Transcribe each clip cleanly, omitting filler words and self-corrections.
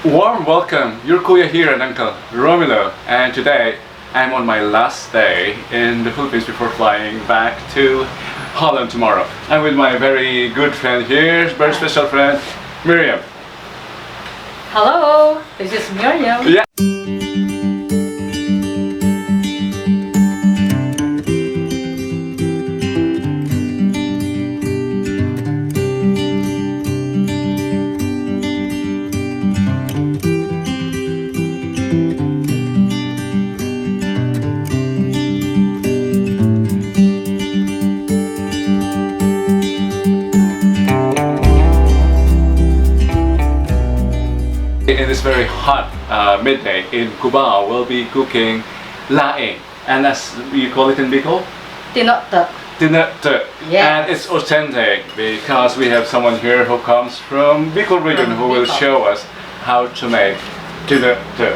Warm welcome, your Kuya here and Uncle Romulo, and today I'm on my last day in the Philippines before flying back to Holland tomorrow. I'm with my very good friend here, very special friend, Meriam. Hello, this is Meriam. Yeah. In this very hot midday in Cubao, we'll be cooking laing, and as you call it in Bicol, Tinoto. tinoto. Yes. And it's authentic because we have someone here who comes from Bicol region who will Bicol. show us how to make tinoto.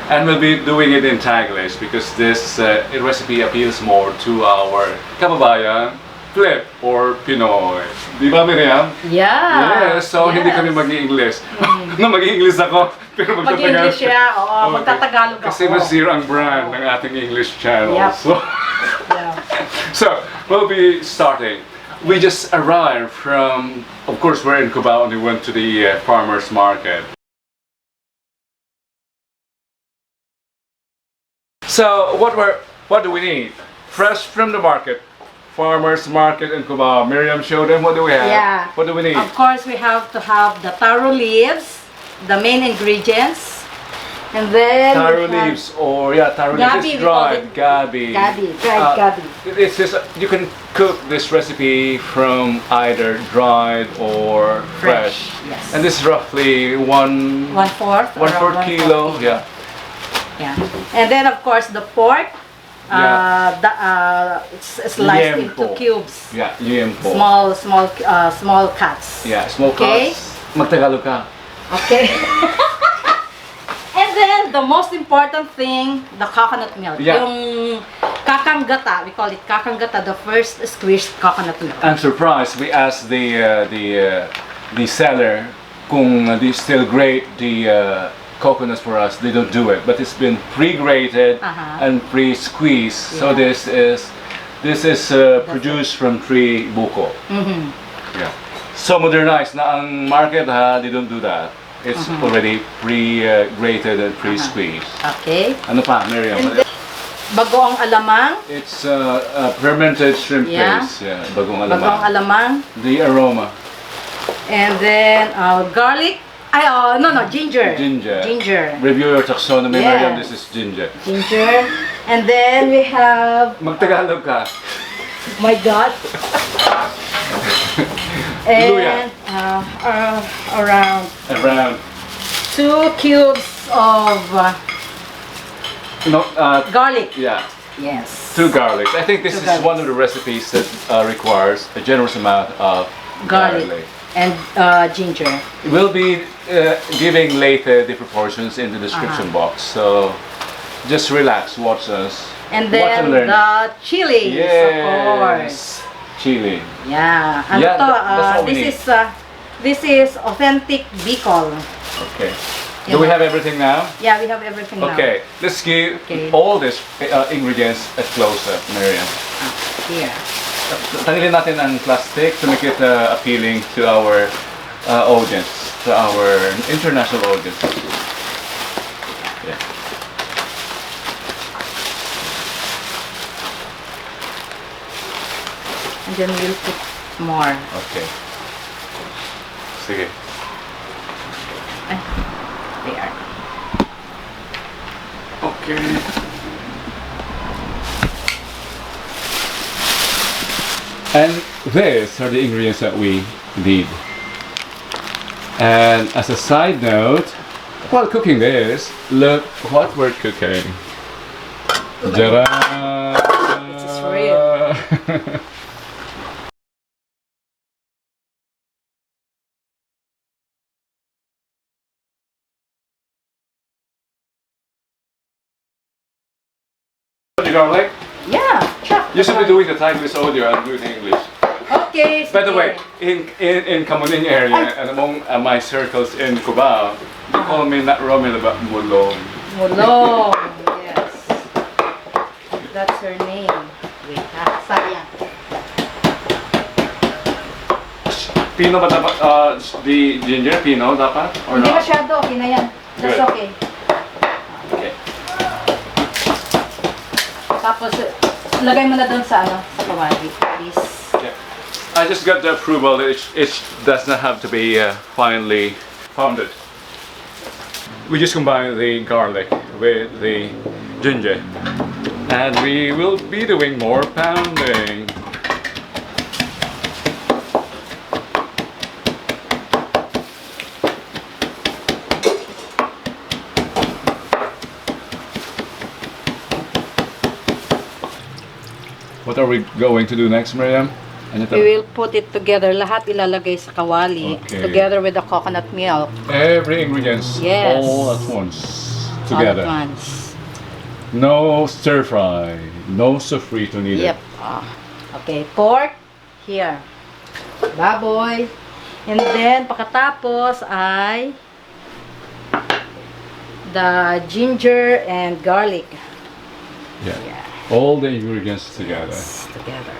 And we'll be doing it in TAGLISH because this recipe appeals more to our kababayan, Flip or Pinoy. Di ba, Meriam? Yeah. Yes, so hindi kami mag-i-English. No, mag-i-English ako, pero Mag-English siya, oo, magtatagalog ako. Kasi masira ang brand ng ating English channel. Yep. So, Yeah. so, we'll be starting. We just arrived from, of course, we're in Cubao and we went to the farmer's market. So, what do we need? Fresh from the market. Farmer's market in Cubao. Meriam, show them what do we have? Yeah. What do we need? Of course, we have to have the taro leaves, the main ingredients, and then Taro leaves, or taro Gabi, leaves is we call dried it. gabi. dried gabi. It's just, you can cook this recipe from either dried or fresh. Yes. And this is roughly one One-fourth. fourth around kilo. Yeah. Yeah. And then, of course, the pork. It's sliced into Liempo. cubes. Yeah, liempo. Small cuts. Yeah, small Okay. cuts. Magtagalog ka. Okay. And then the most important thing, the coconut milk. Yeah. Yung kakanggata, we call it kakanggata, the first squeezed coconut milk. I'm surprised. We asked the seller kung they still grate the coconuts for us. They don't do it, but it's been pre-grated and pre-squeezed. So Yeah. this is produced from tree buko. Yeah. So modernized na ang market they don't do that. It's already pre-grated and pre-squeezed. Okay. Ano pa, Meriam? And then, bagoong alamang. It's fermented shrimp Yeah. paste. Yeah, bagoong alamang. Bagoong alamang. The aroma. And then garlic. Ginger. Ginger. Review your taxonomy, Yeah. Meriam. This is ginger. Ginger. And then we have, Magtagalog ka. my God. Luya. And around Around 2 cubes of garlic. yeah, Yes. 2 garlics. I think this Two is one garlics. of the recipes that requires a generous amount of Garlic. And ginger. We'll be giving later the proportions in the description box, so just relax, watch us. And Watch and then learn. the chilies, of course. Yes, chili. Yeah. Ano Yeah, to? that's what we need. This is authentic Bicol. Okay. Do we have everything now? Yeah, we have everything now. Okay, let's give Okay. all these ingredients a close-up, Meriam. Here. Tanggalin natin ang plastic to make it appealing to our audience, to our international audience. Yeah. And then we'll put more. Okay. Sige. There. Okay. And these are the ingredients that we need. And as a side note, while cooking this, look what we're cooking. Ta-da! This is for real. Garlic? Yeah, chop. You should be doing the TAGLISH audio and doing English. Okay. By the way, in Kamuning area and among my circles in Cubao, You call me not Romila but Mulong. Mulong. Yes. That's her name. Wait, sayang. Pino ba dapat? The ginger Pino dapat? Or Hindi not? masyado, okay na yan. That's Good. okay. Okay. Tapos, lagay mo na doon sa sa kawali, please. Yeah. I just got the approval that it does not have to be finely pounded. We just combine the garlic with the ginger, and we will be doing more pounding. What are we going to do next, Meriam? Anita? We will put it together. Lahat ilalagay sa kawali. Okay. Together with the coconut milk. Every ingredients Yes. all at once All together. at once. No stir fry, no sofrito needed. Yep. Okay, pork. Here. Baboy. And then, pagkatapos ay the ginger and garlic. Yeah. Yeah. All the ingredients together. Together.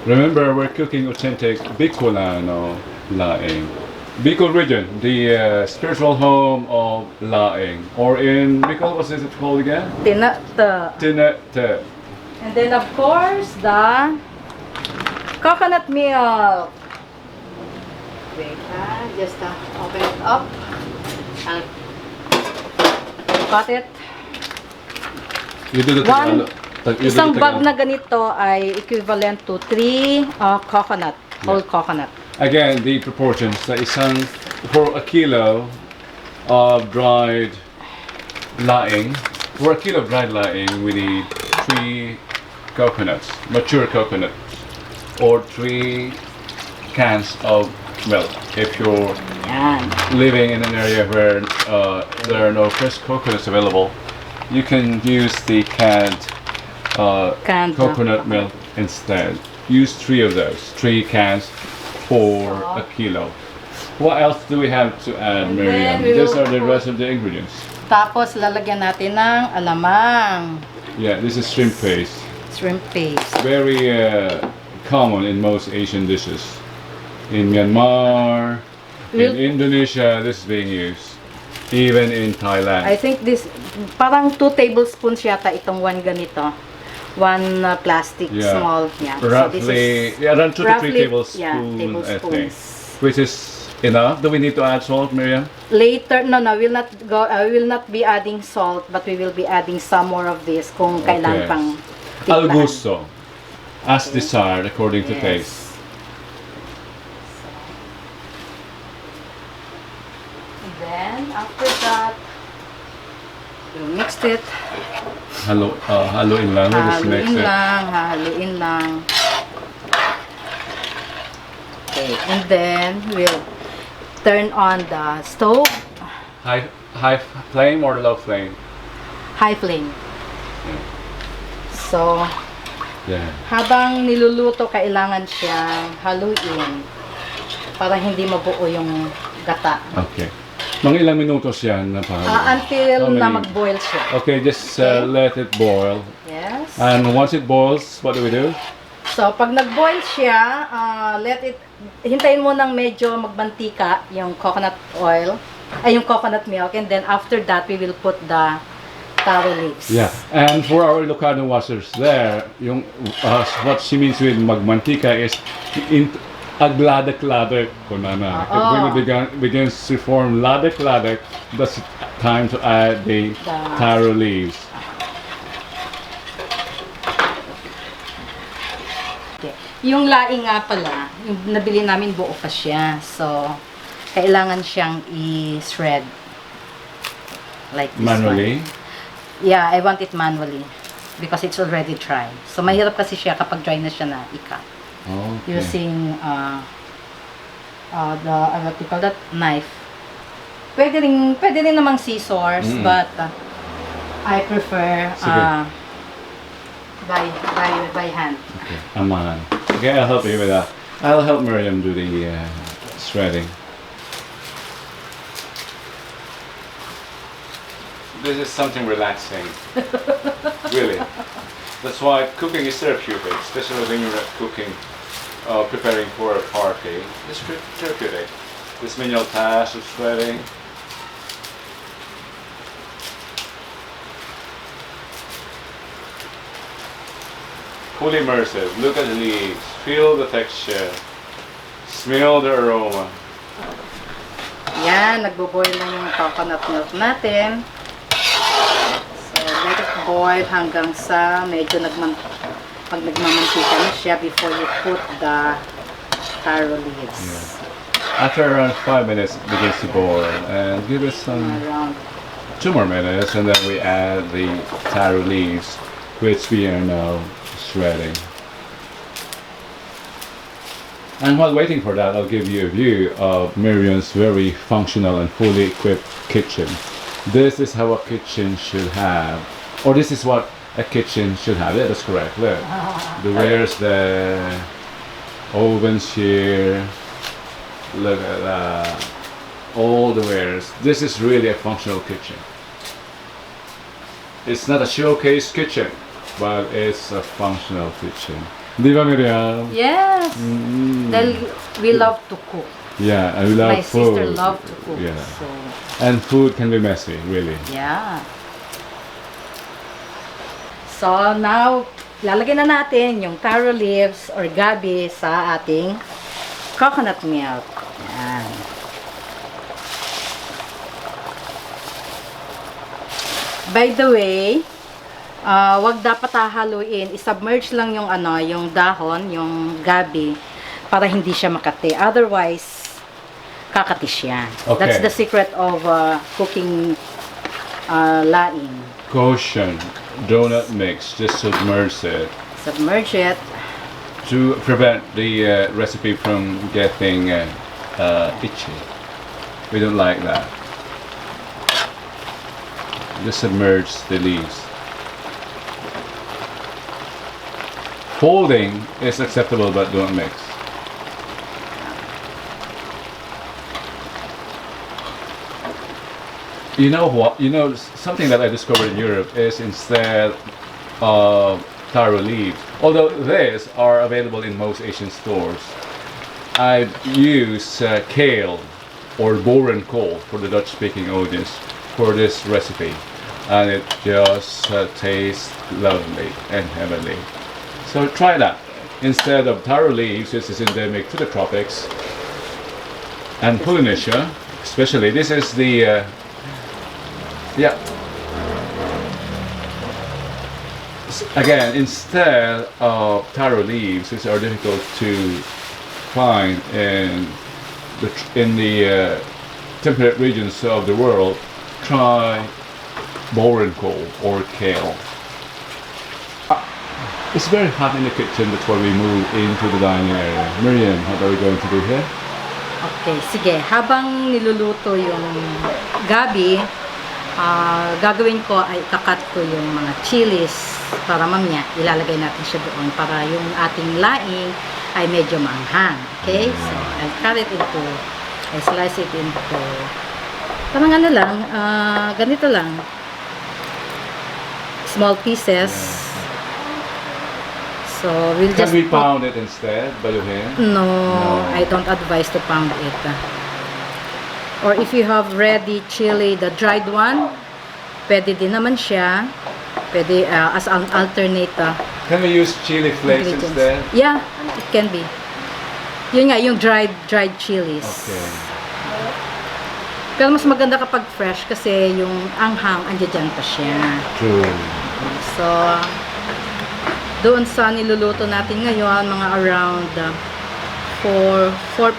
Remember, we're cooking authentic Bicolano Laing. Bicol region, the spiritual home of Laing. Or in Bicol, what is it called again? Tinata. Tinete. And then, of course, the coconut milk. Wait, just open it up. I'll cut it. You do the Isang bag na ganito ay equivalent to 3 coconut, whole coconut. Again, the proportions. For a kilo of dried laing, we need 3 coconuts, mature coconuts, or 3 cans of milk. If you're Yan. living in an area where there are no fresh coconuts available, you can use the canned coconut milk instead. Use 3 of those, 3 cans for a kilo. What else do we have to add, And Meriam? then we These will are the rest of the ingredients. Tapos lalagyan natin ng alamang, Yeah, this is shrimp paste. shrimp paste. Very common in most Asian dishes. In Myanmar, in Indonesia, this is being used. Even in Thailand. I think this, parang 2 tablespoons yata itong one ganito. One plastic Yeah. small. Yeah. Roughly, around 2 to 3 tablespoons, Yeah, I think. tablespoons. Which is enough. Do we need to add salt, Meriam? Later, no, we'll not go. We will not be adding salt, but we will be adding some more of this kung kailangan Okay. pang Al timplaan. gusto. As desired, according to taste. And then after that, we'll mix it. Haluin lang. We'll just mix it. Hahaluin lang. Okay, and then we'll turn on the stove, High flame or low flame? high flame. So, Yeah. habang niluluto, kailangan siyang haluin para hindi mabuo yung gata. Okay. Mga ilang minutos yan na Until How many? na mag-boil siya. Okay, just Okay. let it boil. Yes. And once it boils, what do we do? So, pag nag-boil siya, hintayin mo nang medyo magmantika yung coconut oil, yung coconut milk, and then after that, we will put the taro leaves. Yeah. And for our Ilocano watchers there, yung what she means with magmantika is agladak-ladak ko na. When it begins to form ladak-ladak, that's time to add the taro leaves. Okay. Yung laing nga pala, yung nabili namin buo pa siya. So, kailangan siyang i-shred. Like this Manually? one. Yeah, I want it manually. Because it's already dry. So, mahirap kasi siya kapag dry na siya na i-cut. Okay. Using what you call that, knife. Pwede rin namang scissors, but I prefer by hand. Okay. Aman. Okay, I'll help you with that. I'll help Meriam do the shredding. This is something relaxing. Really. That's why cooking is therapeutic, especially when you're cooking, preparing for a party. It's therapeutic. This menial task of sweating. Fully immersive. Look at the leaves. Feel the texture. Smell the aroma. Yan, nagbo-boil na yung coconut milk natin. So, let it boil hanggang sa medyo pag nagmamantika na siya before you put the taro leaves. Yeah. After around 5 minutes, it begins to boil, and give it some Around 2 more minutes, and then we add the taro leaves, which we are now shredding. And while waiting for that, I'll give you a view of Meriam's very functional and fully equipped kitchen. This is how a kitchen should have, or this is what a kitchen should have. Yeah, that's correct. Look, the wares there, ovens here. Look at that, all the wares. This is really a functional kitchen. It's not a showcase kitchen, but it's a functional kitchen. Di ba, Meriam? yes! Dahil we love to cook. Yeah, and we love My food. sister loves to cook. Yeah. So, And food can be messy, really. yeah. So, now, lalagyan na natin yung taro leaves or gabi sa ating coconut milk. Yan. By the way, wag dapat hahaluin, isubmerge lang yung yung dahon, yung gabi para hindi siya makati. Otherwise, kakati siya. Okay. That's the secret of cooking laing. Caution, do not mix, just submerge it Submerge it. to prevent the recipe from getting itchy. We don't like that. Just submerge the leaves. Folding is acceptable, but don't mix. You know what? You know, something that I discovered in Europe is instead of taro leaves, although these are available in most Asian stores, I use kale or boerenkool for the Dutch-speaking audience for this recipe, and it just tastes lovely and heavenly. So try that. Instead of taro leaves, this is endemic to the tropics and Polynesia, especially. This is the yeah. Again, instead of taro leaves, which are difficult to find in the temperate regions of the world, try boerenkool or kale. It's very hot in the kitchen, that's why we move into the dining area. Meriam, what are we going to do here? Okay, sige. Habang niluluto yung gabi, gagawin ko ay kakat ko yung mga chilies para mamaya ilalagay natin siya doon para yung ating laing ay medyo maanghang. Okay? So, I'll cut it into, I slice it into, parang ano lang, ganito lang. Small pieces. So, we'll Can just we pound it instead by your hand? No, No. I don't advise to pound it. Or if you have ready chili, the dried one, pwede din naman siya. Pwede as an alternate Can we use chili flakes ingredients. instead? Yeah, it can be. Yun nga, yung dried chilies. Okay. Pero mas maganda kapag fresh kasi yung anghang, andyan pa siya. True. So, doon sa niluluto natin ngayon, mga around 4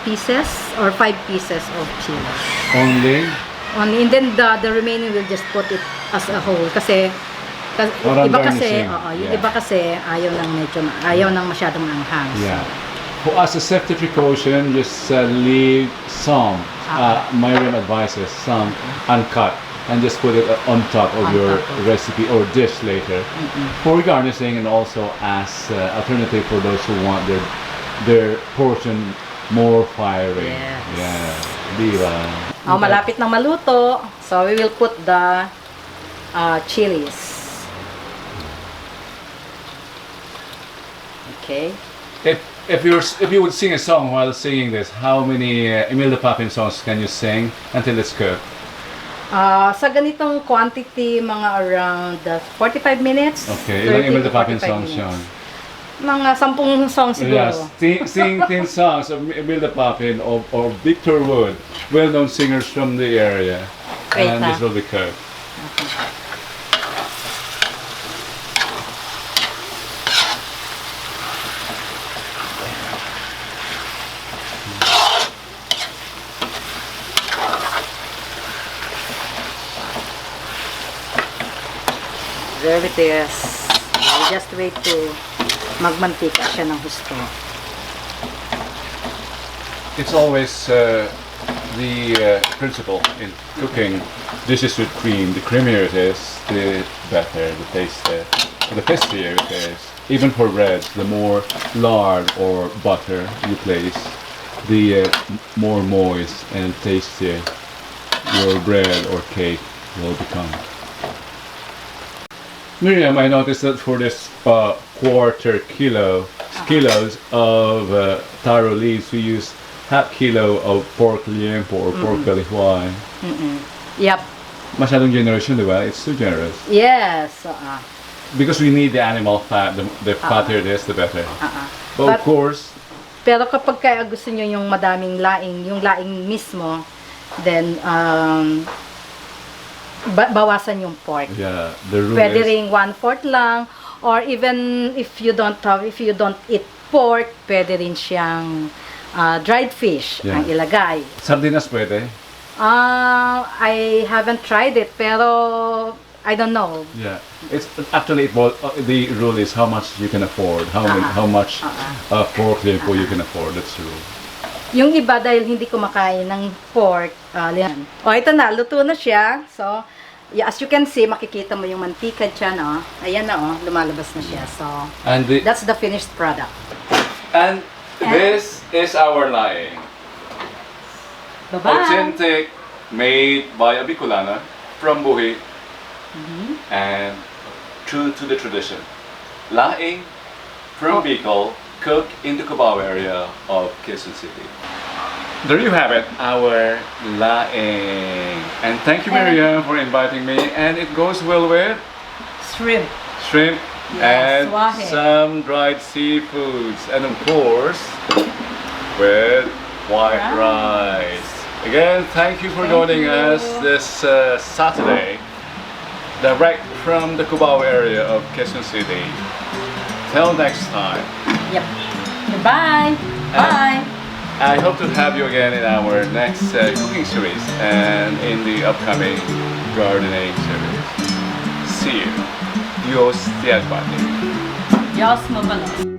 pieces or 5 pieces of chili. Only? And then the remaining we'll just put it as a whole kasi Parang iba kasi, garnishing. yung Yeah. iba kasi ayaw ng masyadong anghang. Yeah. For as a safety precaution, just leave some. Meriam advises some uncut, and just put it on top of On your top of- recipe or dish later for garnishing, and also as alternative for those who want their portion more fiery. Yes. Yeah. Diba? Malapit nang maluto. So we will put the chilies. Okay. If you would sing a song while singing this, how many Emil the Papin songs can you sing until it's cooked? Sa ganitong quantity, mga around 45 minutes. Okay, ilang 30 Emil to the Papin 45 songs minutes. yun? Mga 10 songs siguro. Yes, sing 10 songs of Emil the Papin or Victor Wood, well-known singers from the area. Wait, And this will be cooked. There it is. We just wait to magmantika siya ng husto. It's always the principle in cooking dishes with cream. The creamier it is, the better, the tastier. The tastier it is. Even for bread, the more lard or butter you place, the more moist and tastier your bread or cake will become. Meriam, I noticed that for this kilos of taro leaves, we use half kilo of pork liempo or pork belly huay. Yep. Masyadong generous yun, di ba? It's too generous. Yes. Because we need the animal fat. The fatter it is, the better. But of course... Pero kapag kaya gusto nyo yung madaming laing, yung laing mismo, then bawasan yung pork. Yeah, the rule Pwede is... ring 1/4 lang, or even if you don't eat pork, pwede rin siyang dried fish ang ilagay. Sardinas pwede? I haven't tried it, pero I don't know. Yeah, it's actually the rule is how much you can afford, how much pork liempo you can afford. That's the rule. Yung iba dahil hindi kumakain ng pork, ito na, luto na siya. So, yeah, as you can see, makikita mo yung mantika dyan, Ayan na, lumalabas na siya. So, and that's the finished product. And this is our Laing. Bye-bye! Authentic, made by a Bicolana from Buhi, and true to the tradition. Laing from Bicol, cooked in the Cubao area of Quezon City. There you have it, our Laing. And thank you, Meriam, for inviting me. And it goes well with Shrimp. shrimp Yes, and wahe. some dried seafoods. And of course, with white rice. Again, thank you for joining us this Saturday, direct from the Cubao area of Quezon City. Till next time. Yep. Goodbye. Bye. I hope to have you again in our next cooking series and in the upcoming gardening series. See you. Dios te acompañe. Diyos mabalos.